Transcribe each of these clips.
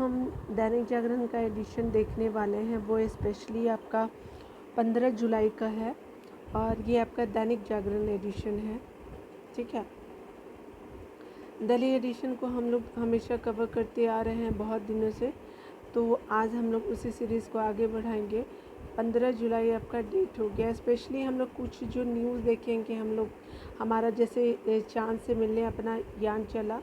हम दैनिक जागरण का एडिशन देखने वाले हैं वो स्पेशली आपका 15 जुलाई का है और ये आपका दैनिक जागरण एडिशन है। ठीक है, दिल्ली एडिशन को हम लोग हमेशा कवर करते आ रहे हैं बहुत दिनों से, तो आज हम लोग उसी सीरीज़ को आगे बढ़ाएंगे। 15 जुलाई आपका डेट हो गया। स्पेशली हम लोग कुछ जो न्यूज़ देखेंगे, हम लोग हमारा जैसे चांद से मिलने अपना यान चला,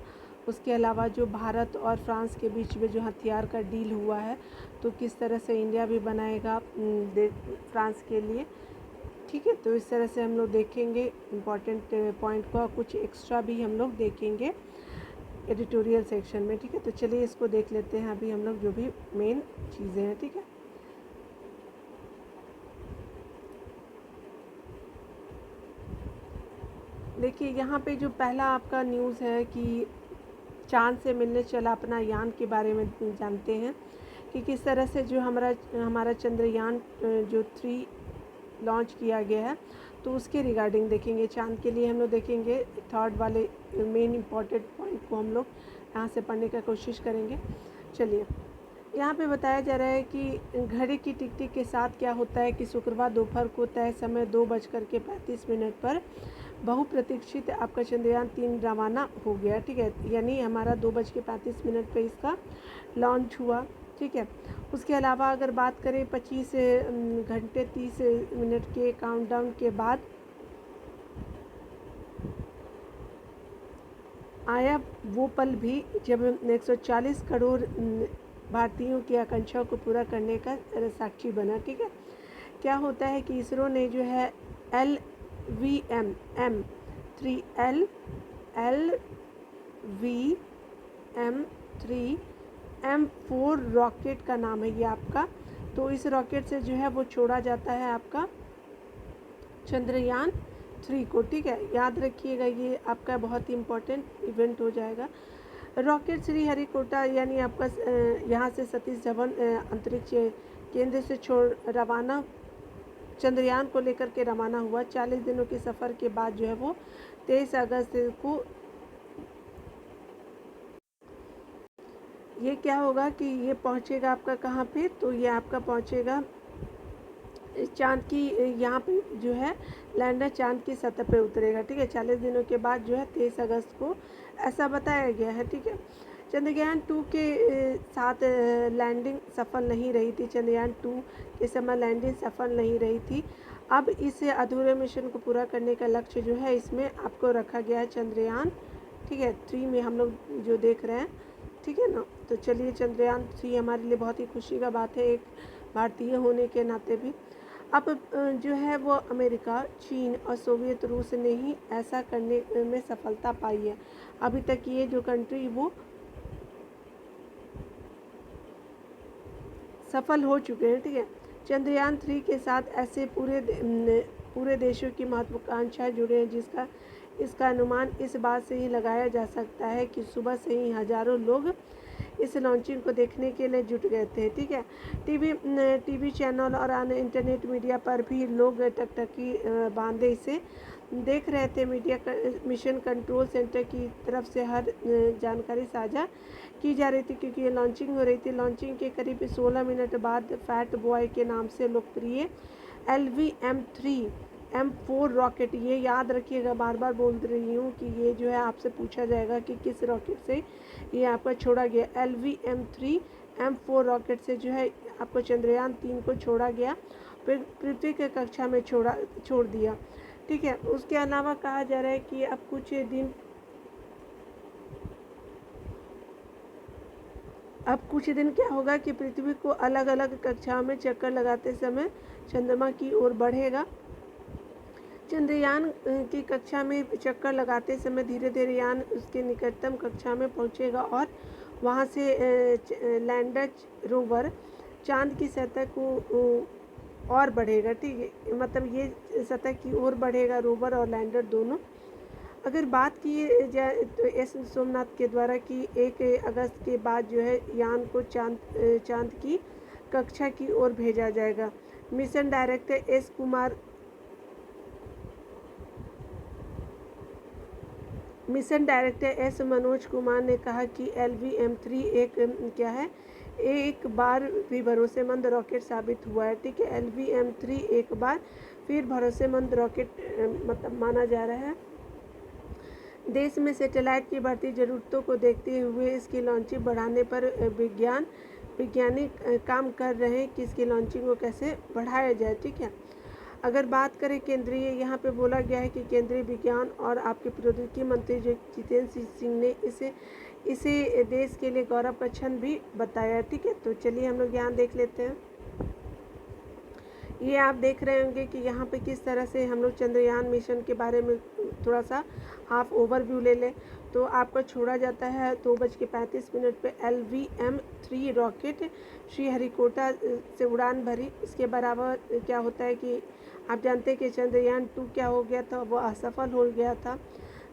उसके अलावा जो भारत और फ्रांस के बीच में जो हथियार का डील हुआ है, तो किस तरह से इंडिया भी बनाएगा फ्रांस के लिए। ठीक है, तो इस तरह से हम लोग देखेंगे इम्पॉर्टेंट पॉइंट को, कुछ एक्स्ट्रा भी हम लोग देखेंगे एडिटोरियल सेक्शन में। ठीक है, तो चलिए इसको देख लेते हैं अभी हम लोग जो भी मेन चीज़ें हैं। ठीक है, देखिए यहाँ पे जो पहला आपका न्यूज़ है कि चांद से मिलने चला अपना यान के बारे में जानते हैं कि किस तरह से जो हमारा चंद्रयान जो 3 लॉन्च किया गया है, तो उसके रिगार्डिंग देखेंगे। चांद के लिए हम लोग देखेंगे थर्ड वाले मेन इम्पॉर्टेंट पॉइंट को हम लोग यहाँ से पढ़ने का कोशिश करेंगे। चलिए, यहाँ पे बताया जा रहा है कि घड़ी की टिक टिक के साथ क्या होता है कि शुक्रवार दोपहर को तय समय 2:35 पर बहुप्रतीक्षित आपका चंद्रयान 3 रवाना हो गया। ठीक है, यानी हमारा 2:35 पे इसका लॉन्च हुआ। ठीक है, उसके अलावा अगर बात करें 25 घंटे 30 मिनट के काउंटडाउन के बाद आया वो पल भी जब 140 करोड़ भारतीयों की आकांक्षाओं को पूरा करने का साक्षी बना। ठीक है, क्या होता है कि इसरो ने जो है LVM3 रॉकेट का नाम है ये आपका। तो इस रॉकेट से जो है वो छोड़ा जाता है आपका चंद्रयान 3 को। ठीक है, याद रखिएगा, ये आपका बहुत ही इम्पोर्टेंट इवेंट हो जाएगा। रॉकेट श्रीहरिकोटा यानी आपका यहाँ से सतीश धवन अंतरिक्ष केंद्र से रवाना चंद्रयान को लेकर के रवाना हुआ। 40 दिनों के सफ़र के बाद जो है वो 23 अगस्त को ये क्या होगा कि ये पहुँचेगा आपका कहाँ पे, तो ये आपका पहुँचेगा चांद की, यहाँ पे जो है लैंडर चांद की सतह पे उतरेगा। ठीक है, 40 दिनों के बाद जो है 23 अगस्त को ऐसा बताया गया है। ठीक है, चंद्रयान 2 के साथ लैंडिंग सफल नहीं रही थी। चंद्रयान 2 के समय लैंडिंग सफल नहीं रही थी। अब इस अधूरे मिशन को पूरा करने का लक्ष्य जो है इसमें आपको रखा गया है चंद्रयान, ठीक है, 3 में हम लोग जो देख रहे हैं। ठीक है ना, तो चलिए चंद्रयान 3 हमारे लिए बहुत ही खुशी का बात है, एक भारतीय होने के नाते भी। अब जो है वो अमेरिका, चीन और सोवियत रूस ने ही ऐसा करने में सफलता पाई है। अभी तक ये जो कंट्री वो सफल हो चुके हैं। ठीक है, चंद्रयान 3 के साथ ऐसे पूरे देशों की महत्वाकांक्षाएं जुड़े हैं जिसका इसका अनुमान इस बात से ही लगाया जा सकता है कि सुबह से ही हजारों लोग इस लॉन्चिंग को देखने के लिए जुट गए थे। ठीक है, टीवी चैनल और अन्य इंटरनेट मीडिया पर भी लोग टकटकी बांधे इसे देख रहे थे। मिशन कंट्रोल सेंटर की तरफ से हर जानकारी साझा की जा रही थी क्योंकि ये लॉन्चिंग हो रही थी। लॉन्चिंग के करीब 16 मिनट बाद फैट बॉय के नाम से लोकप्रिय LVM3M4 रॉकेट, ये याद रखिएगा, बार बार बोल रही हूँ कि ये जो है आपसे पूछा जाएगा कि किस रॉकेट से ये आपका छोड़ा गया। LVM3M4 रॉकेट से जो है आपको चंद्रयान 3 को छोड़ा गया, फिर पृथ्वी के कक्षा में छोड़ दिया। ठीक है, उसके अलावा कहा जा रहा है कि अब कुछ दिन क्या होगा कि पृथ्वी को अलग अलग कक्षाओं में चक्कर लगाते समय चंद्रमा की ओर बढ़ेगा। चंद्रयान की कक्षा में चक्कर लगाते समय धीरे धीरे यान उसके निकटतम कक्षा में पहुंचेगा और वहां से लैंडर रोवर चांद की सतह को और बढ़ेगा। ठीक है, मतलब ये सतह की ओर बढ़ेगा रोवर और लैंडर दोनों। अगर बात की जाए तो एस सोमनाथ के द्वारा कि 1 अगस्त के बाद जो है यान को चांद की कक्षा की ओर भेजा जाएगा। Mission director mission director S Manoj Kumar ने कहा कि LVM-3 एक क्या है, एक बार भी भरोसेमंद रॉकेट साबित हुआ है। ठीक है, LVM-3 एक बार फिर भरोसेमंद रॉकेट मतलब माना जा रहा है। देश में सैटेलाइट की बढ़ती ज़रूरतों को देखते हुए इसकी लॉन्चिंग बढ़ाने पर वैज्ञानिक काम कर रहे हैं कि इसकी लॉन्चिंग को कैसे बढ़ाया जाए। ठीक है, अगर बात करें केंद्रीय, यहाँ पे बोला गया है कि केंद्रीय विज्ञान और आपके प्रौद्योगिकी मंत्री जो जितेंद्र सिंह ने इसे देश के लिए गौरव का क्षण भी बताया। ठीक है, तो चलिए हम लोग यहाँ देख लेते हैं। ये आप देख रहे होंगे कि यहाँ पे किस तरह से हम लोग चंद्रयान मिशन के बारे में थोड़ा सा हाफ ओवरव्यू ले लें तो आपका छोड़ा जाता है 2:35 पे LVM-3 रॉकेट श्रीहरिकोटा से उड़ान भरी। इसके बराबर क्या होता है कि आप जानते हैं कि चंद्रयान 2 क्या हो गया था, वो असफल हो गया था।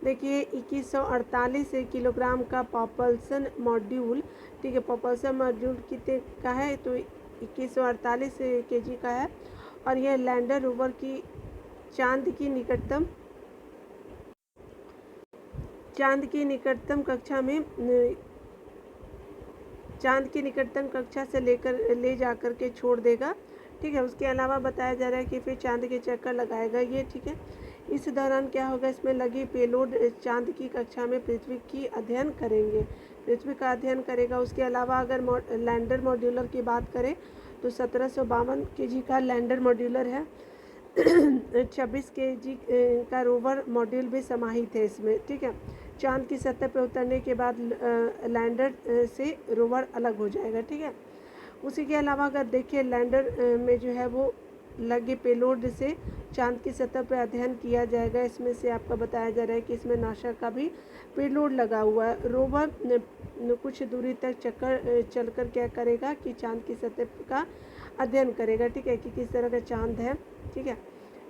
देखिए 2148 किलोग्राम का propulsion मॉड्यूल, ठीक है, propulsion मॉड्यूल कितने का है, तो 2148 kg का है। और यह लैंडर रोवर की चांद की निकटतम कक्षा से ले जाकर के छोड़ देगा। ठीक है, उसके अलावा बताया जा रहा है कि फिर चांद के चक्कर लगाएगा ये। ठीक है, इस दौरान क्या होगा, इसमें लगी पेलोड चांद की कक्षा में पृथ्वी का अध्ययन करेगा। उसके अलावा अगर लैंडर मॉड्यूलर की बात करें तो 1752 kg का लैंडर मॉड्यूलर है। 26 kg का रोवर मॉड्यूल भी समाहित है इसमें। ठीक है, चांद की सतह पर उतरने के बाद लैंडर से रोवर अलग हो जाएगा। ठीक है, उसी के अलावा अगर देखिए लैंडर में जो है वो लगे पेलोड से चांद की सतह पर अध्ययन किया जाएगा। इसमें से आपका बताया जा रहा है कि इसमें नासा का भी पेलोड लगा हुआ है। रोवर कुछ दूरी तक चलकर क्या करेगा कि चांद की सतह का अध्ययन करेगा। ठीक है, कि किस तरह का चांद है। ठीक है,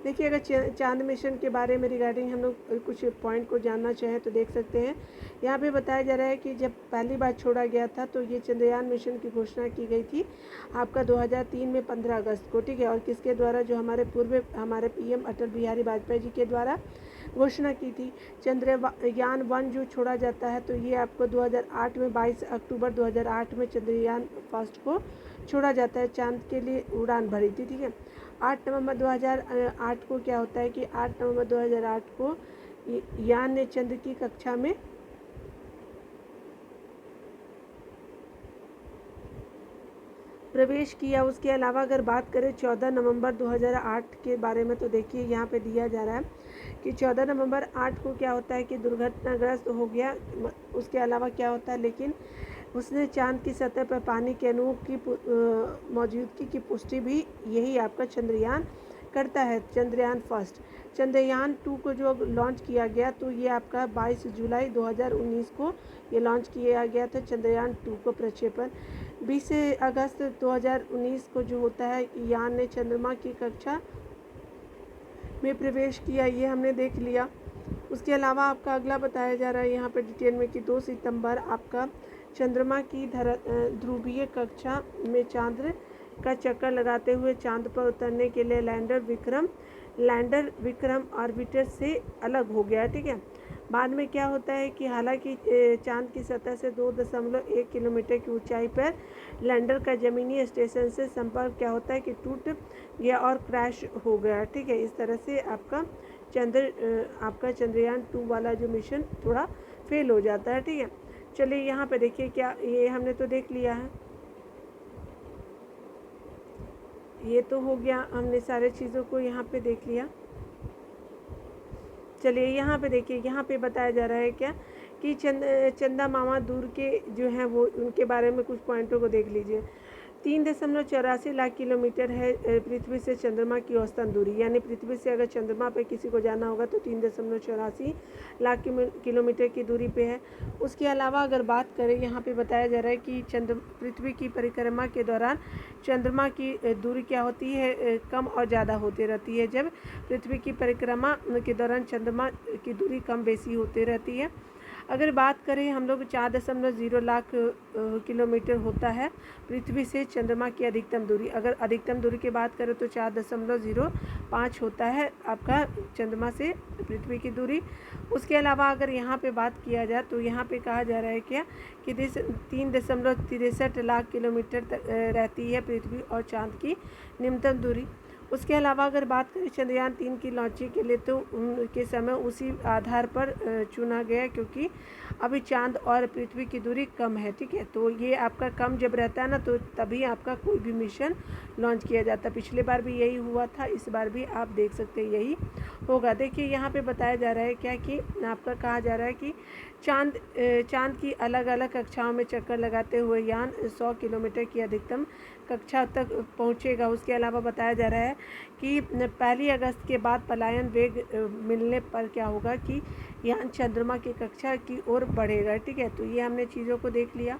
देखिए अगर चांद मिशन के बारे में रिगार्डिंग हम लोग कुछ पॉइंट को जानना चाहें तो देख सकते हैं। यहाँ पे बताया जा रहा है कि जब पहली बार छोड़ा गया था तो ये चंद्रयान मिशन की घोषणा की गई थी आपका 2003 में 15 अगस्त को। ठीक है, और किसके द्वारा, जो हमारे PM अटल बिहारी वाजपेयी जी के द्वारा घोषणा की थी। चंद्रयान 1 जो छोड़ा जाता है तो ये आपको 2008 में 22 अक्टूबर 2008 में चंद्रयान फर्स्ट को छोड़ा जाता है, चांद के लिए उड़ान भरी थी। ठीक है, 8 नवंबर 2008 को क्या होता है कि 8 नवंबर 2008 को यान ने चंद्र की कक्षा में प्रवेश किया। उसके अलावा अगर बात करें 14 नवंबर 2008 के बारे में तो देखिए यहाँ पे दिया जा रहा है कि 14 नवंबर 8 को क्या होता है कि दुर्घटनाग्रस्त हो गया। उसके अलावा क्या होता है, लेकिन उसने चांद की सतह पर पानी के अणुओं की मौजूदगी की पुष्टि भी यही आपका चंद्रयान करता है। चंद्रयान फर्स्ट, चंद्रयान 2 को जो लॉन्च किया गया तो ये आपका 22 जुलाई 2019 को ये लॉन्च किया गया था चंद्रयान 2 को प्रक्षेपण। 20 अगस्त 2019 को जो होता है यान ने चंद्रमा की कक्षा में प्रवेश किया, ये हमने देख लिया। उसके अलावा आपका अगला बताया जा रहा है यहाँ पे डिटेल में कि 2 सितंबर आपका चंद्रमा की ध्रुवीय कक्षा में चांद का चक्कर लगाते हुए चांद पर उतरने के लिए लैंडर विक्रम ऑर्बिटर से अलग हो गया। ठीक है, बाद में क्या होता है कि हालांकि चांद की सतह से 2.1 किलोमीटर की ऊंचाई पर लैंडर का ज़मीनी स्टेशन से संपर्क क्या होता है कि टूट गया और क्रैश हो गया। ठीक है, इस तरह से आपका चंद्रयान 2 वाला जो मिशन थोड़ा फेल हो जाता है। ठीक है, चलिए यहाँ पे देखिए क्या, ये हमने तो देख लिया है, ये तो हो गया, हमने सारे चीज़ों को यहाँ पे देख लिया। चलिए यहाँ पे देखिए, यहाँ पे बताया जा रहा है क्या कि चंदा मामा दूर के जो हैं वो उनके बारे में कुछ पॉइंटों को देख लीजिए। 3.84 लाख किलोमीटर है पृथ्वी से चंद्रमा की औसतन दूरी, यानी पृथ्वी से अगर चंद्रमा पे किसी को जाना होगा तो 3.84 लाख किलोमीटर की दूरी पे है। उसके अलावा अगर बात करें, यहाँ पे बताया जा रहा है कि पृथ्वी की परिक्रमा के दौरान चंद्रमा की दूरी क्या होती है, कम और ज़्यादा होती रहती है। जब पृथ्वी की परिक्रमा के दौरान चंद्रमा की दूरी कम बेसी होती रहती है। अगर बात करें हम लोग 4.0 लाख किलोमीटर होता है पृथ्वी से चंद्रमा की अधिकतम दूरी। अगर अधिकतम दूरी की बात करें तो 4.05 होता है आपका चंद्रमा से पृथ्वी की दूरी। उसके अलावा अगर यहाँ पे बात किया जाए तो यहाँ पे कहा जा रहा है क्या कि 3.63 लाख किलोमीटर तक रहती है पृथ्वी और चाँद की न्यूनतम दूरी। उसके अलावा अगर बात करें चंद्रयान 3 की लॉन्चिंग के लिए तो उनके समय उसी आधार पर चुना गया क्योंकि अभी चांद और पृथ्वी की दूरी कम है, ठीक है। तो ये आपका कम जब रहता है ना तो तभी आपका कोई भी मिशन लॉन्च किया जाता है। पिछले बार भी यही हुआ था, इस बार भी आप देख सकते हैं यही होगा। देखिए यहाँ पे बताया जा रहा है क्या कि आपका कहा जा रहा है कि चांद की अलग अलग कक्षाओं में चक्कर लगाते हुए यान 100 किलोमीटर की अधिकतम कक्षा तक पहुंचेगा। उसके अलावा बताया जा रहा है कि 1 अगस्त के बाद पलायन वेग मिलने पर क्या होगा कि यान चंद्रमा की कक्षा की ओर बढ़ेगा, ठीक है। तो ये हमने चीज़ों को देख लिया,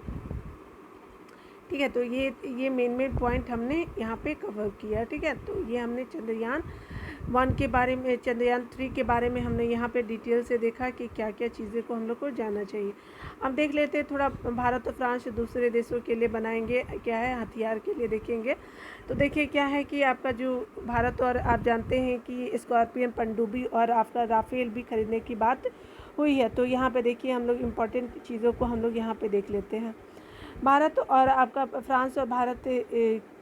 ठीक है। तो ये मेन पॉइंट हमने यहाँ पे कवर किया, ठीक है। तो ये हमने चंद्रयान 1 के बारे में, चंद्रयान 3 के बारे में हमने यहाँ पे डिटेल से देखा कि क्या क्या चीज़ें को हम लोग को जानना चाहिए। अब देख लेते हैं थोड़ा भारत और फ्रांस दूसरे देशों के लिए बनाएंगे क्या है, हथियार के लिए देखेंगे। तो देखिए क्या है कि आपका जो भारत और आप जानते हैं कि स्कॉर्पियन, पनडुब्बी और आपका राफेल भी खरीदने की बात हुई है। तो यहाँ पे देखिए हम लोग इम्पोर्टेंट चीज़ों को हम लोग यहाँ पे देख लेते हैं। भारत और आपका फ्रांस और भारत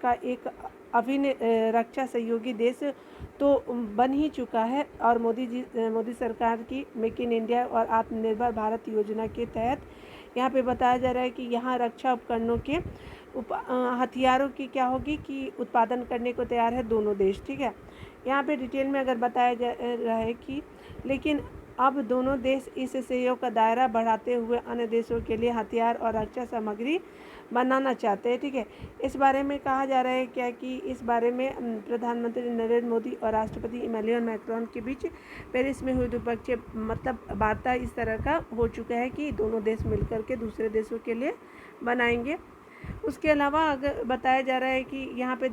का एक अभिन्न रक्षा सहयोगी देश तो बन ही चुका है और मोदी सरकार की मेक इन इंडिया और आत्मनिर्भर भारत योजना के तहत यहाँ पे बताया जा रहा है कि यहाँ रक्षा उपकरणों के हथियारों की क्या होगी कि उत्पादन करने को तैयार है दोनों देश, ठीक है। यहाँ पे डिटेल में अगर बताया जा रहा है कि लेकिन अब दोनों देश इस सहयोग का दायरा बढ़ाते हुए अन्य देशों के लिए हथियार और रक्षा सामग्री बनाना चाहते हैं, ठीक है। इस बारे में कहा जा रहा है क्या कि इस बारे में प्रधानमंत्री नरेंद्र मोदी और राष्ट्रपति इमैनुअल मैक्रोन के बीच पेरिस में हुई द्विपक्षीय मतलब वार्ता इस तरह का हो चुका है कि दोनों देश मिलकर के दूसरे देशों के लिए बनाएंगे। उसके अलावा अगर बताया जा रहा है कि यहाँ पे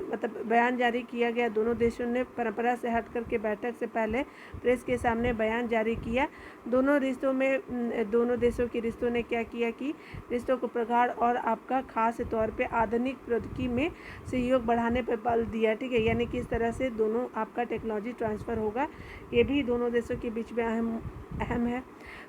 मतलब बयान जारी किया गया, दोनों देशों ने परंपरा से हट कर के बैठक से पहले प्रेस के सामने बयान जारी किया। दोनों देशों के रिश्तों ने क्या किया कि रिश्तों को प्रगाढ़ और आपका खास तौर पे आधुनिक प्रौद्योगिकी में सहयोग बढ़ाने पर बल दिया, ठीक है। यानी कि इस तरह से दोनों आपका टेक्नोलॉजी ट्रांसफ़र होगा, ये भी दोनों देशों के बीच में अहम है।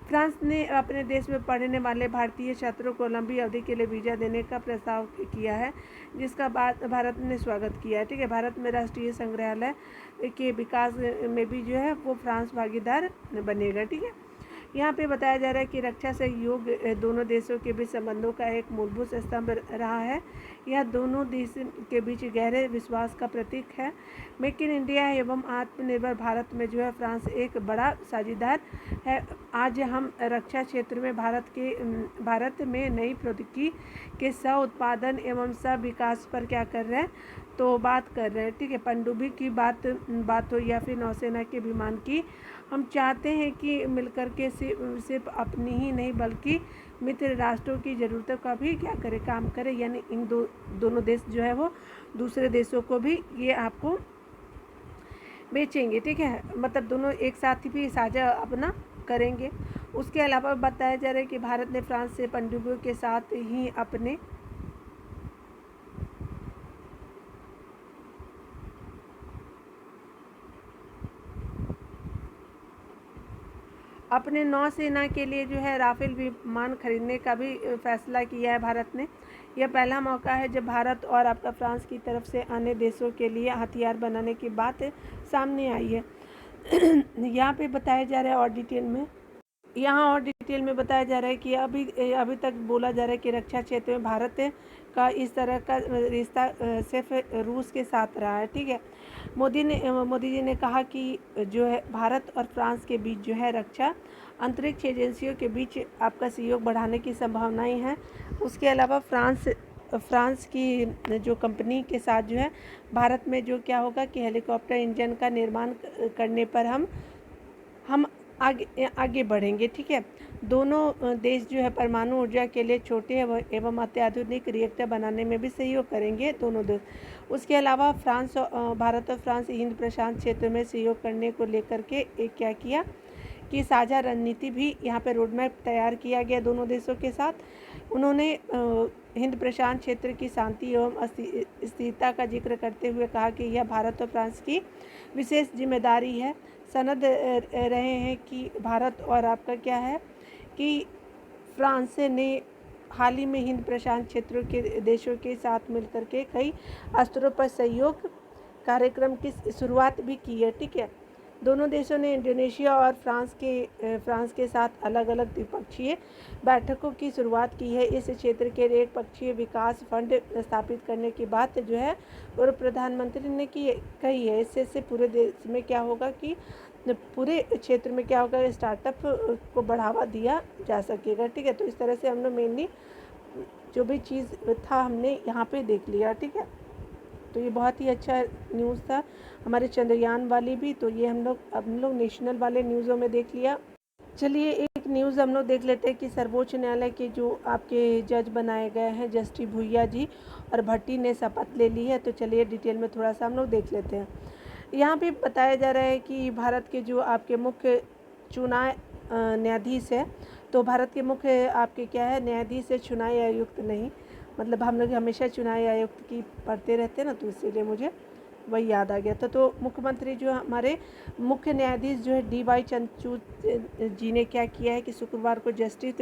फ्रांस ने अपने देश में पढ़ने वाले भारतीय छात्रों को लंबी अवधि के लिए वीज़ा देने का प्रस्ताव किया है, जिसका भारत ने स्वागत किया है, ठीक है। भारत में राष्ट्रीय संग्रहालय के विकास में भी जो है वो फ्रांस भागीदार बनेगा, ठीक है। यहाँ पे बताया जा रहा है कि रक्षा सहयोग दोनों देशों के बीच संबंधों का एक मूलभूत स्तंभ रहा है। यह दोनों देश के बीच गहरे विश्वास का प्रतीक है। मेक इन इंडिया एवं आत्मनिर्भर भारत में जो है फ्रांस एक बड़ा साझेदार है। आज हम रक्षा क्षेत्र में भारत में नई प्रौद्योगिकी के सह उत्पादन एवं सह विकास पर क्या कर रहे हैं तो बात कर रहे हैं, ठीक है। पनडुब्बी की बात हो या फिर नौसेना के विमान की, हम चाहते हैं कि मिलकर के सिर्फ अपनी ही नहीं बल्कि मित्र राष्ट्रों की ज़रूरतों का भी क्या करे, काम करे। यानी इन दोनों देश जो है वो दूसरे देशों को भी ये आपको बेचेंगे, ठीक है। मतलब दोनों एक साथ भी साझा अपना करेंगे। उसके अलावा बताया जा रहा है कि भारत ने फ्रांस से पनडुब्बियों के साथ ही अपने नौसेना के लिए जो है राफेल विमान खरीदने का भी फैसला किया है भारत ने। यह पहला मौका है जब भारत और आपका फ्रांस की तरफ से अन्य देशों के लिए हथियार बनाने की बात सामने आई है। यहाँ पे बताया जा रहा है और डिटेल में बताया जा रहा है कि अभी तक बोला जा रहा है कि रक्षा क्षेत्र में भारत का इस तरह का रिश्ता सिर्फ रूस के साथ रहा है, ठीक है। मोदी जी ने कहा कि जो है भारत और फ्रांस के बीच जो है रक्षा अंतरिक्ष एजेंसियों के बीच आपका सहयोग बढ़ाने की संभावनाएं हैं। उसके अलावा फ्रांस की जो कंपनी के साथ जो है भारत में जो क्या होगा कि हेलीकॉप्टर इंजन का निर्माण करने पर हम आगे बढ़ेंगे, ठीक है। दोनों देश जो है परमाणु ऊर्जा के लिए छोटे एवं अत्याधुनिक रिएक्टर बनाने में भी सहयोग करेंगे दोनों देश। उसके अलावा भारत और फ्रांस हिंद प्रशांत क्षेत्र में सहयोग करने को लेकर के एक क्या किया की साझा रणनीति भी यहाँ पे रोड मैप तैयार किया गया दोनों देशों के साथ। उन्होंने हिंद प्रशांत क्षेत्र की शांति एवं स्थिरता का जिक्र करते हुए कहा कि यह भारत और फ्रांस की विशेष जिम्मेदारी है। सनद रहे हैं कि भारत और आपका क्या है कि फ्रांस ने हाल ही में हिंद प्रशांत क्षेत्रों के देशों के साथ मिलकर के कई स्तरों पर सहयोग कार्यक्रम की शुरुआत भी की है। ठीक है, दोनों देशों ने इंडोनेशिया और फ्रांस के साथ अलग अलग द्विपक्षीय बैठकों की शुरुआत की है। इस क्षेत्र के एक पक्षीय विकास फंड स्थापित करने की बात जो है पूर्व प्रधानमंत्री ने कही है। इससे पूरे देश में क्या होगा कि पूरे क्षेत्र में क्या होगा, स्टार्टअप को बढ़ावा दिया जा सकेगा। ठीक है, तो इस तरह से हम लोग मेनली जो भी चीज़ था हमने यहाँ पे देख लिया। ठीक है, तो ये बहुत ही अच्छा न्यूज़ था हमारे चंद्रयान वाली भी। तो ये हम लोग नेशनल वाले न्यूज़ों में देख लिया। चलिए एक न्यूज़ हम लोग देख लेते हैं कि सर्वोच्च न्यायालय के जो आपके जज बनाए गए हैं जस्टिस भुइया जी और भट्टी ने शपथ ले ली है। तो चलिए डिटेल में थोड़ा सा हम लोग देख लेते हैं। यहाँ पे बताया जा रहा है कि भारत के जो आपके मुख्य चुनाव न्यायाधीश है, तो भारत के मुख्य आपके क्या है न्यायाधीश है, चुनाव आयुक्त नहीं। मतलब हम लोग हमेशा चुनाव आयुक्त की पढ़ते रहते हैं ना, तो इसीलिए मुझे वही याद आ गया था। तो मुख्यमंत्री जो हमारे मुख्य न्यायाधीश जो है DY चंद्रचूड़ जी ने क्या किया है कि शुक्रवार को जस्टिस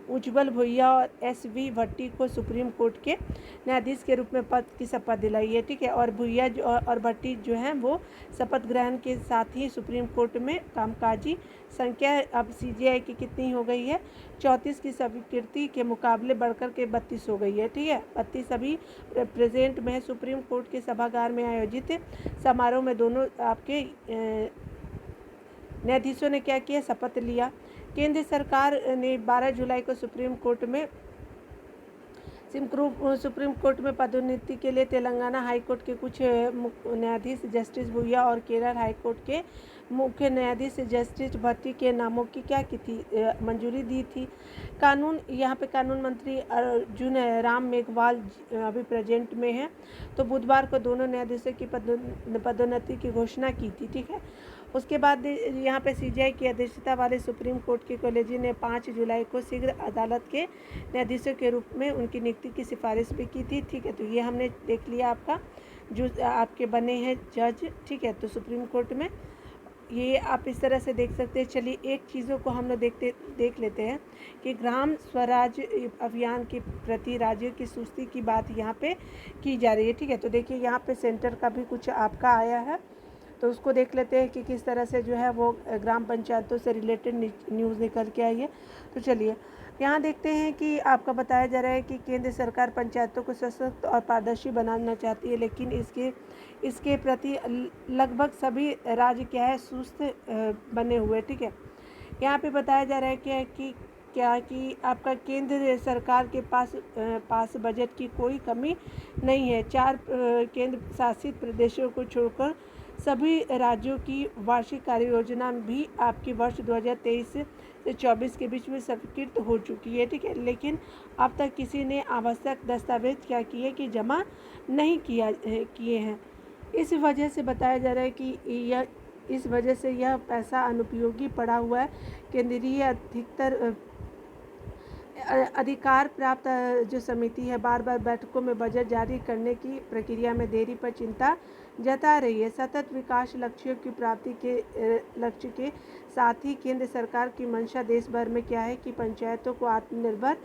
उज्ज्वल भुइया और SV भट्टी को सुप्रीम कोर्ट के न्यायाधीश के रूप में पद की शपथ दिलाई है। ठीक है, और भुइया और भट्टी जो हैं वो शपथ ग्रहण के साथ ही सुप्रीम कोर्ट में कामकाजी संख्या अब CJI की कितनी हो गई है, 34 की स्वीकृति के मुकाबले बढ़कर के 32 हो गई है। ठीक है, 32 अभी प्रेजेंट में सुप्रीम कोर्ट के सभागार में आयोजित समारोह में दोनों आपके न्यायाधीशों ने क्या किया, शपथ लिया। केंद्र सरकार ने 12 जुलाई को सुप्रीम कोर्ट में पदोन्नति के लिए तेलंगाना हाई कोर्ट के कुछ न्यायाधीश जस्टिस भुइया और केरल हाई कोर्ट के मुख्य न्यायाधीश जस्टिस भट्टी के नामों की क्या की थी, मंजूरी दी थी। यहाँ पे कानून मंत्री अर्जुन राम मेघवाल अभी प्रेजेंट में है। तो बुधवार को दोनों न्यायाधीशों की पदोन्नति की घोषणा की थी। ठीक है, उसके बाद यहाँ पे CJI की अध्यक्षता वाले सुप्रीम कोर्ट के कॉलेजियम ने 5 जुलाई को शीघ्र अदालत के न्यायाधीशों के रूप में उनकी नियुक्ति की सिफारिश भी की थी। ठीक है, तो ये हमने देख लिया आपका जो आपके बने हैं जज। ठीक है, तो सुप्रीम कोर्ट में ये आप इस तरह से देख सकते हैं। चलिए एक चीज़ों को हम लोग देख लेते हैं कि ग्राम स्वराज अभियान के प्रति राज्यों की सुस्ती की बात यहाँ पे की जा रही है। ठीक है, तो देखिए यहाँ पे सेंटर का भी कुछ आपका आया है, तो उसको देख लेते हैं कि किस तरह से जो है वो ग्राम पंचायतों से रिलेटेड न्यूज़ निकल के आई है। तो चलिए यहाँ देखते हैं कि आपका बताया जा रहा है कि केंद्र सरकार पंचायतों को सशक्त और पारदर्शी बनाना चाहती है, लेकिन इसके प्रति लगभग सभी राज्य क्या है सुस्त बने हुए। ठीक है, यहाँ पे बताया जा रहा है कि आपका केंद्र सरकार के पास बजट की कोई कमी नहीं है। 4 केंद्र शासित प्रदेशों को छोड़कर सभी राज्यों की वार्षिक कार्य योजना भी आपकी वर्ष 2023 से 24 के बीच में स्वीकृत हो चुकी है। ठीक है, लेकिन अब तक किसी ने आवश्यक दस्तावेज क्या किए कि जमा नहीं किए हैं। इस वजह से बताया जा रहा है कि इस वजह से यह पैसा अनुपयोगी पड़ा हुआ है। केंद्रीय अधिकार प्राप्त जो समिति है बार बार बैठकों में बजट जारी करने की प्रक्रिया में देरी पर चिंता जता रही है। सतत विकास लक्ष्यों की प्राप्ति के लक्ष्य के साथ ही केंद्र सरकार की मंशा देश भर में क्या है कि पंचायतों को आत्मनिर्भर,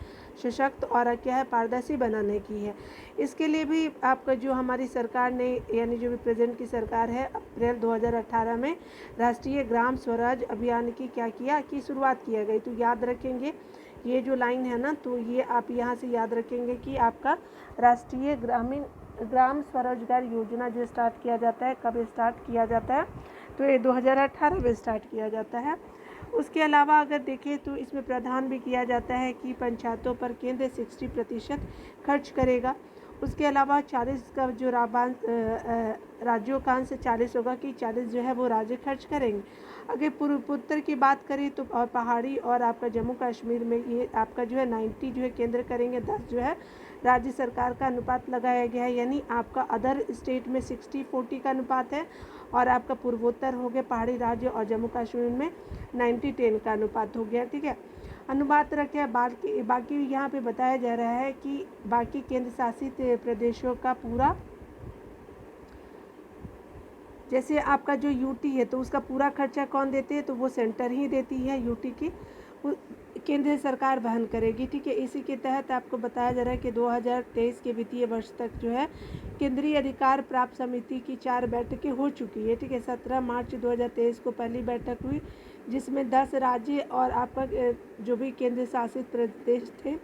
सशक्त और क्या है पारदर्शी बनाने की है। इसके लिए भी आपका जो हमारी सरकार ने यानी जो भी प्रेजेंट की सरकार है अप्रैल 2018 में राष्ट्रीय ग्राम स्वराज अभियान की क्या किया कि शुरुआत किया गई। तो याद रखेंगे ये जो लाइन है ना, तो ये आप यहाँ से याद रखेंगे कि आपका राष्ट्रीय ग्राम स्वरोजगार योजना जो स्टार्ट किया जाता है, कब स्टार्ट किया जाता है, तो ये 2018 में स्टार्ट किया जाता है। उसके अलावा अगर देखें तो इसमें प्रावधान भी किया जाता है कि पंचायतों पर केंद्र 60% खर्च करेगा। उसके अलावा 40 का जो राज्यों का अंश 40 होगा कि 40 जो है वो राज्य खर्च करेंगे। अगर पूर्वोत्तर की बात करें तो और पहाड़ी और आपका जम्मू कश्मीर में ये आपका जो है 90 जो है केंद्र करेंगे, 10 जो है राज्य सरकार का अनुपात लगाया गया है, यानी आपका अदर स्टेट में 60-40 का अनुपात है और आपका पूर्वोत्तर हो गया, पहाड़ी राज्य और जम्मू कश्मीर में 90-10 का अनुपात हो गया। ठीक है, अनुपात रखे बाकी यहाँ पे बताया जा रहा है कि बाकी केंद्र शासित प्रदेशों का पूरा, जैसे आपका जो यूटी है तो उसका पूरा खर्चा कौन देते हैं, तो वो सेंटर ही देती है, यूटी की केंद्र सरकार वहन करेगी। ठीक है, इसी के तहत आपको बताया जा रहा है कि 2023 के वित्तीय वर्ष तक जो है केंद्रीय अधिकार प्राप्त समिति की 4 बैठकें हो चुकी है। ठीक है, 17 मार्च 2023 को पहली बैठक हुई जिसमें 10 राज्य और आपका जो भी केंद्र शासित प्रदेश थे,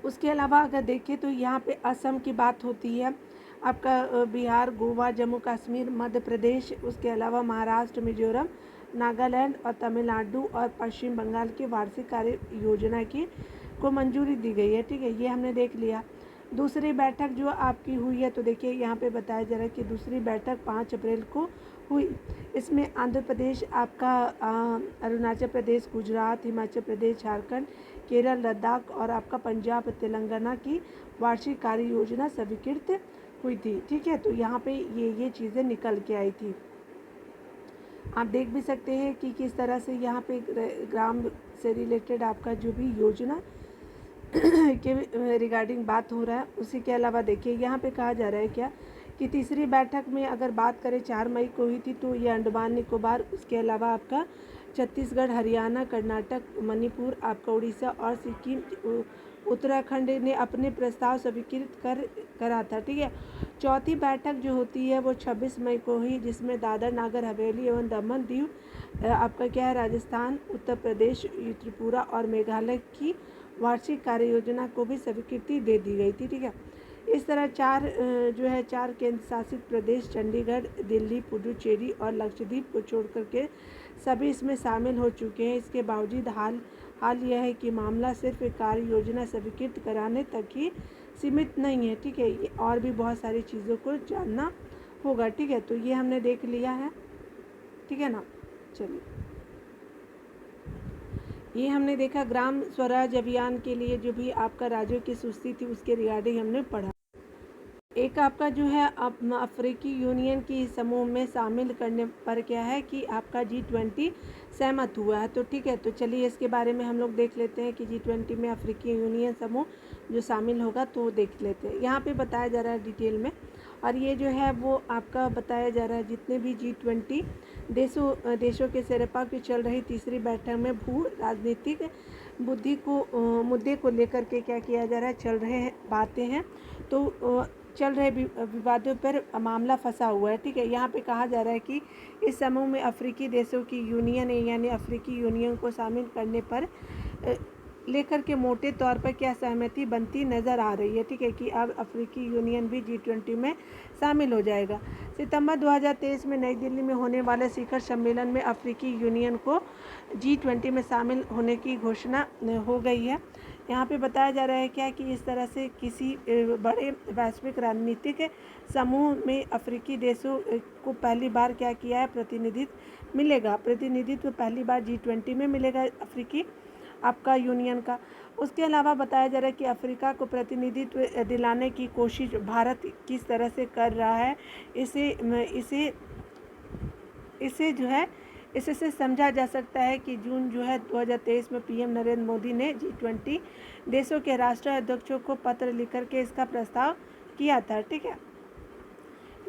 उसके अलावा अगर देखें तो यहाँ पे असम की बात होती है, आपका बिहार, गोवा, जम्मू कश्मीर, मध्य प्रदेश, उसके अलावा महाराष्ट्र, मिजोरम, नागालैंड और तमिलनाडु और पश्चिम बंगाल की वार्षिक कार्य योजना को मंजूरी दी गई है। ठीक है, ये हमने देख लिया। दूसरी बैठक जो आपकी हुई है तो देखिए यहाँ पे बताया जा रहा है कि दूसरी बैठक 5 अप्रैल को हुई। इसमें आंध्र प्रदेश, आपका अरुणाचल प्रदेश, गुजरात, हिमाचल प्रदेश, झारखंड, केरल, लद्दाख और आपका पंजाब, तेलंगाना की वार्षिक कार्य योजना स्वीकृत हुई थी। ठीक है, तो यहाँ पे ये चीज़ें निकल के आई थी। आप देख भी सकते हैं कि किस तरह से यहाँ पे ग्राम से रिलेटेड आपका जो भी योजना के रिगार्डिंग बात हो रहा है। उसी के अलावा देखिए यहाँ पे कहा जा रहा है क्या कि तीसरी बैठक में अगर बात करें 4 मई को हुई थी, तो ये अंडमान निकोबार, उसके अलावा आपका छत्तीसगढ़, हरियाणा, कर्नाटक, मणिपुर, आपका उड़ीसा और सिक्किम, उत्तराखंड ने अपने प्रस्ताव स्वीकृत करा था। ठीक है, चौथी बैठक जो होती है वो 26 मई को हुई जिसमें दादर नागर हवेली एवं दमन दीव, आपका क्या है, राजस्थान, उत्तर प्रदेश, त्रिपुरा और मेघालय की वार्षिक कार्य योजना को भी स्वीकृति दे दी गई थी। ठीक है, इस तरह 4 केंद्र शासित प्रदेश चंडीगढ़, दिल्ली, पुडुचेरी और लक्षद्वीप को छोड़कर के सभी इसमें शामिल हो चुके हैं। इसके बावजूद हाल यह है कि मामला सिर्फ कार्य योजना स्वीकृत कराने तक ही सीमित नहीं है। ठीक है, ये और भी बहुत सारी चीज़ों को जानना होगा। ठीक है, तो ये हमने देख लिया है। ठीक है ना, चलिए, ये हमने देखा ग्राम स्वराज अभियान के लिए जो भी आपका राज्यों की सूची थी उसके रिगार्डिंग हमने पढ़ा। एक आपका जो है अफ्रीकी यूनियन की समूह में शामिल करने पर क्या है कि आपका G20 सहमत हुआ है। तो ठीक है, तो चलिए इसके बारे में हम लोग देख लेते हैं कि G20 में अफ्रीकी यूनियन समूह जो शामिल होगा तो देख लेते हैं। यहाँ पे बताया जा रहा है डिटेल में, और ये जो है वो आपका बताया जा रहा है जितने भी G20 देशों के सिरपा की चल रही तीसरी बैठक में भू राजनीतिक मुद्दे को लेकर के क्या किया जा रहा है, चल रहे हैं बातें हैं, तो चल रहे विवादों पर मामला फंसा हुआ है। ठीक है, यहाँ पे कहा जा रहा है कि इस समूह में अफ्रीकी देशों की यूनियन यानी अफ्रीकी यूनियन को शामिल करने पर लेकर के मोटे तौर पर क्या सहमति बनती नज़र आ रही है। ठीक है, कि अब अफ्रीकी यूनियन भी G20 में शामिल हो जाएगा। सितंबर 2023 में नई दिल्ली में होने वाले शिखर सम्मेलन में अफ्रीकी यूनियन को G20 में शामिल होने की घोषणा हो गई है। यहाँ पे बताया जा रहा है क्या कि इस तरह से किसी बड़े वैश्विक राजनीतिक समूह में अफ्रीकी देशों को पहली बार क्या किया है, प्रतिनिधित्व पहली बार G20 में मिलेगा अफ्रीकी आपका यूनियन का। उसके अलावा बताया जा रहा है कि अफ्रीका को प्रतिनिधित्व दिलाने की कोशिश भारत किस तरह से कर रहा है, इससे समझा जा सकता है कि जून जो है 2023 में PM नरेंद्र मोदी ने G20 देशों के राष्ट्राध्यक्षों को पत्र लिखकर के इसका प्रस्ताव किया था। ठीक है,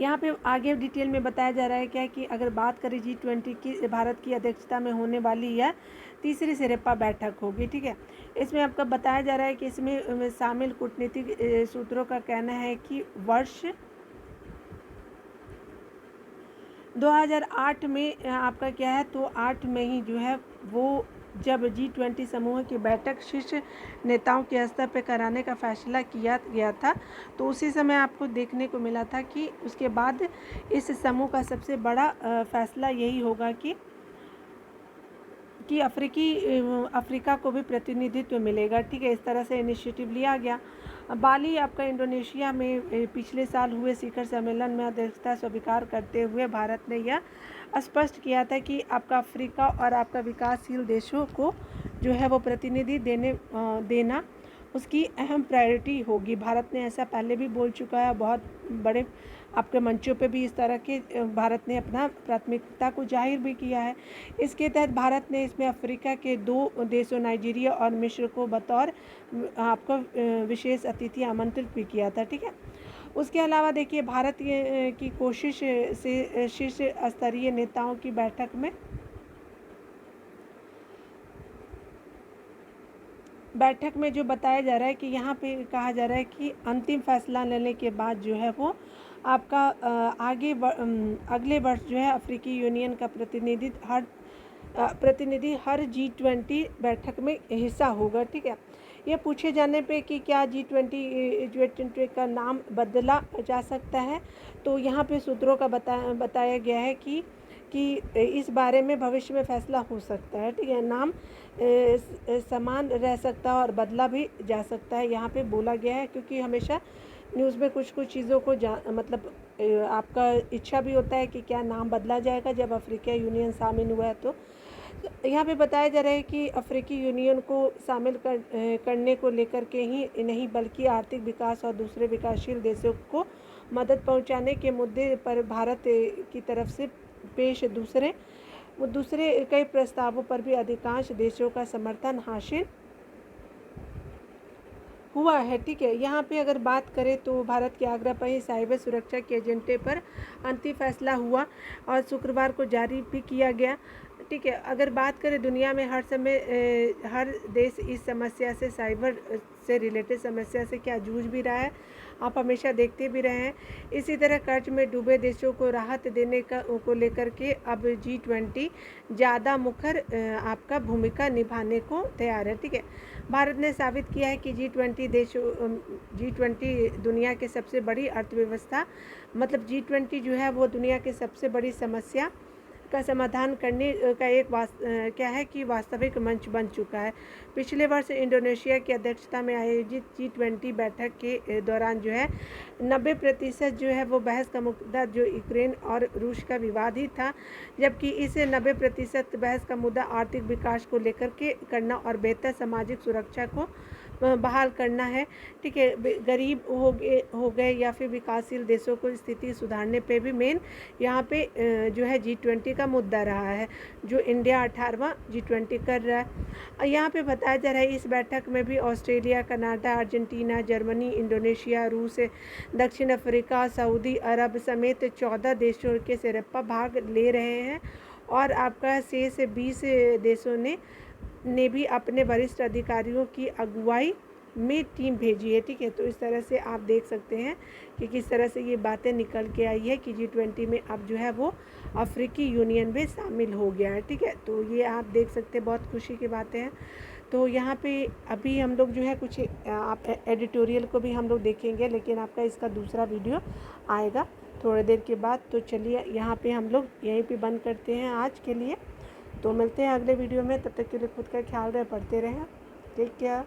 यहाँ पे आगे डिटेल में बताया जा रहा है क्या कि अगर बात करें G20 की भारत की अध्यक्षता में होने वाली यह तीसरी सिरपा बैठक होगी। ठीक है, इसमें आपका बताया जा रहा है कि इसमें शामिल कूटनीतिक सूत्रों का कहना है कि वर्ष 2008 में आपका क्या है, तो 8 में ही जो है वो जब G20 समूह की बैठक शीर्ष नेताओं के स्तर पर कराने का फैसला किया गया था, तो उसी समय आपको देखने को मिला था कि उसके बाद इस समूह का सबसे बड़ा फैसला यही होगा कि अफ्रीका को भी प्रतिनिधित्व मिलेगा। ठीक है, इस तरह से इनिशिएटिव लिया गया। बाली आपका इंडोनेशिया में पिछले साल हुए शिखर सम्मेलन में अध्यक्षता स्वीकार करते हुए भारत ने यह स्पष्ट किया था कि आपका अफ्रीका और आपका विकासशील देशों को जो है वो प्रतिनिधि देना उसकी अहम प्रायोरिटी होगी। भारत ने ऐसा पहले भी बोल चुका है, बहुत बड़े आपके मंचों पे भी इस तरह के भारत ने अपना प्राथमिकता को जाहिर भी किया है। इसके तहत भारत ने इसमें अफ्रीका के 2 देशों नाइजीरिया और मिस्र को बतौर आपको विशेष अतिथि आमंत्रित भी किया था, ठीक है। उसके अलावा देखिए भारत की कोशिश से शीर्ष स्तरीय नेताओं की बैठक में जो बताया जा रहा है कि यहाँ पे कहा जा रहा है कि अंतिम फैसला लेने के बाद जो है वो आपका अगले वर्ष जो है अफ्रीकी यूनियन का प्रतिनिधि हर G20 बैठक में हिस्सा होगा, ठीक है। ये पूछे जाने पे कि क्या G20 का नाम बदला जा सकता है, तो यहाँ पे सूत्रों का बताया गया है कि इस बारे में भविष्य में फैसला हो सकता है, ठीक है। नाम समान रह सकता है और बदला भी जा सकता है, यहाँ पे बोला गया है, क्योंकि हमेशा न्यूज़ में कुछ चीज़ों को मतलब आपका इच्छा भी होता है कि क्या नाम बदला जाएगा जब अफ्रीकी यूनियन शामिल हुआ है। तो यहाँ पे बताया जा रहा है कि अफ्रीकी यूनियन को शामिल करने को लेकर के ही नहीं बल्कि आर्थिक विकास और दूसरे विकासशील देशों को मदद पहुँचाने के मुद्दे पर भारत की तरफ से पेश दूसरे कई प्रस्तावों पर भी अधिकांश देशों का समर्थन हासिल हुआ है, ठीक है। यहाँ पे अगर बात करें तो भारत के आग्रह पर ही साइबर सुरक्षा के एजेंडे पर अंतिम फैसला हुआ और शुक्रवार को जारी भी किया गया, ठीक है। अगर बात करें दुनिया में हर देश इस समस्या से साइबर से रिलेटेड समस्या से क्या जूझ भी रहा है, आप हमेशा देखते भी रहे हैं। इसी तरह कर्ज में डूबे देशों को राहत देने को लेकर के अब G20 ज़्यादा मुखर आपका भूमिका निभाने को तैयार है, ठीक है। भारत ने साबित किया है कि G20 दुनिया के सबसे बड़ी अर्थव्यवस्था मतलब G20 जो है वो दुनिया के सबसे बड़ी समस्या का समाधान करने का एक वास्तविक मंच बन चुका है। पिछले वर्ष इंडोनेशिया की अध्यक्षता में आयोजित G20 बैठक के दौरान जो है 90% जो है वो बहस का मुद्दा जो यूक्रेन और रूस का विवाद ही था, जबकि इस 90% बहस का मुद्दा आर्थिक विकास को लेकर के करना और बेहतर सामाजिक सुरक्षा को बहाल करना है, ठीक है। गरीब हो गए या फिर विकासशील देशों को स्थिति सुधारने पे भी मेन यहाँ पे जो है G20 का मुद्दा रहा है, जो इंडिया 18वां G20 कर रहा है। यहाँ पे बताया जा रहा है इस बैठक में भी Australia, Canada, Argentina, Germany, Indonesia, रूस, दक्षिण अफ्रीका, सऊदी अरब समेत 14 देशों के सिरप्पा भाग ले रहे हैं और आपका शेष 20 देशों ने भी अपने वरिष्ठ अधिकारियों की अगुवाई में टीम भेजी है, ठीक है। तो इस तरह से आप देख सकते हैं कि किस तरह से ये बातें निकल के आई है कि G20 में अब जो है वो अफ्रीकी यूनियन में शामिल हो गया है, ठीक है। तो ये आप देख सकते हैं, बहुत खुशी की बातें हैं। तो यहाँ पे अभी हम लोग जो है कुछ आप एडिटोरियल को भी हम लोग देखेंगे, लेकिन आपका इसका दूसरा वीडियो आएगा थोड़ी देर के बाद। तो चलिए यहाँ पे हम लोग यहीं पे बंद करते हैं आज के लिए। तो मिलते हैं अगले वीडियो में, तब तक के लिए खुद का ख्याल रहे, पढ़ते रहें, टेक केयर।